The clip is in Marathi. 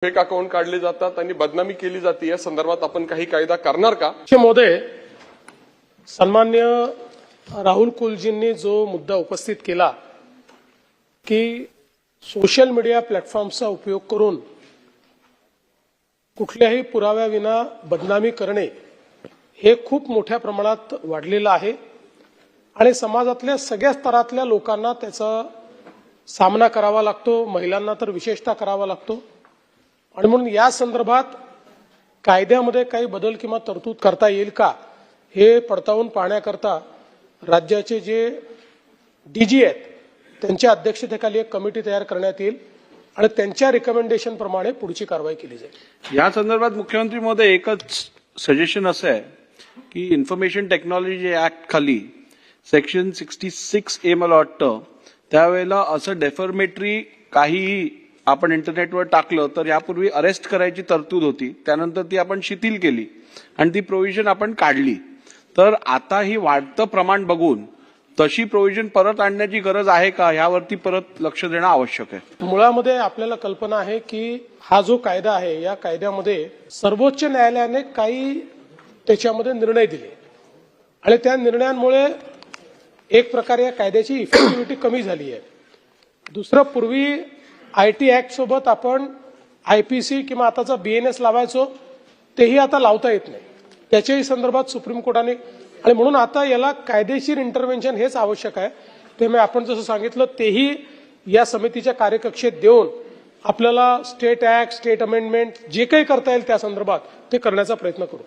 फेक अकाउंट काढले जातात आणि बदनामी केली जाते, या संदर्भात आपण काही कायदा करणार का? महोदय, सन्मान्य राहुल कुलजींनी जो मुद्दा उपस्थित केला की सोशल मीडिया प्लॅटफॉर्मचा उपयोग करून कुठल्याही पुराव्याविना बदनामी करणे हे खूप मोठ्या प्रमाणात वाढलेलं आहे आणि समाजातल्या सगळ्या स्तरातल्या लोकांना त्याचा सामना करावा लागतो, महिलांना तर विशेषतः करावा लागतो. आणि म्हणून या संदर्भात कायद्यामध्ये काही बदल किंवा तरतूद करता येईल का हे पडताळून पाहण्याकरता राज्याचे जे डीजी आहेत त्यांच्या अध्यक्षतेखाली एक कमिटी तयार करण्यात येईल आणि त्यांच्या रिकमेंडेशन प्रमाणे पुढची कारवाई केली जाईल. या संदर्भात मुख्यमंत्री महोदय एकच सजेशन असं आहे की इन्फॉर्मेशन टेक्नॉलॉजी ऍक्ट खाली सेक्शन 66A मला वाटतं त्यावेळेला असं डेफर्मेटरी काहीही आपण इंटरनेटवर टाकलं तर यापूर्वी अरेस्ट करायची तरतूद होती, त्यानंतर ती आपण शिथिल केली आणि ती प्रोव्हिजन आपण काढली. तर आता ही वाढतं प्रमाण बघून तशी प्रोव्हिजन परत आणण्याची गरज आहे का यावरती परत लक्ष देणं आवश्यक आहे. मुळामध्ये आपल्याला कल्पना आहे की हा जो कायदा आहे या कायद्यामध्ये सर्वोच्च न्यायालयाने काही त्याच्यामध्ये निर्णय दिले आणि त्या निर्णयांमुळे एक प्रकारे या कायद्याची इफेक्टिव्हिटी कमी झाली आहे. दुसरं, पूर्वी IT ऍक्ट सोबत आपण IPC किंवा आताचा BNS लावायचो, तेही आता लावता येत नाही. त्याच्याही संदर्भात सुप्रीम कोर्टाने आणि म्हणून आता याला कायदेशीर इंटरव्हेन्शन हेच आवश्यक आहे. त्यामुळे आपण जसं सांगितलं तेही या समितीच्या कार्यकक्षेत देऊन आपल्याला स्टेट ऍक्ट, स्टेट अमेंडमेंट जे काही करता येईल त्या संदर्भात ते करण्याचा प्रयत्न करू.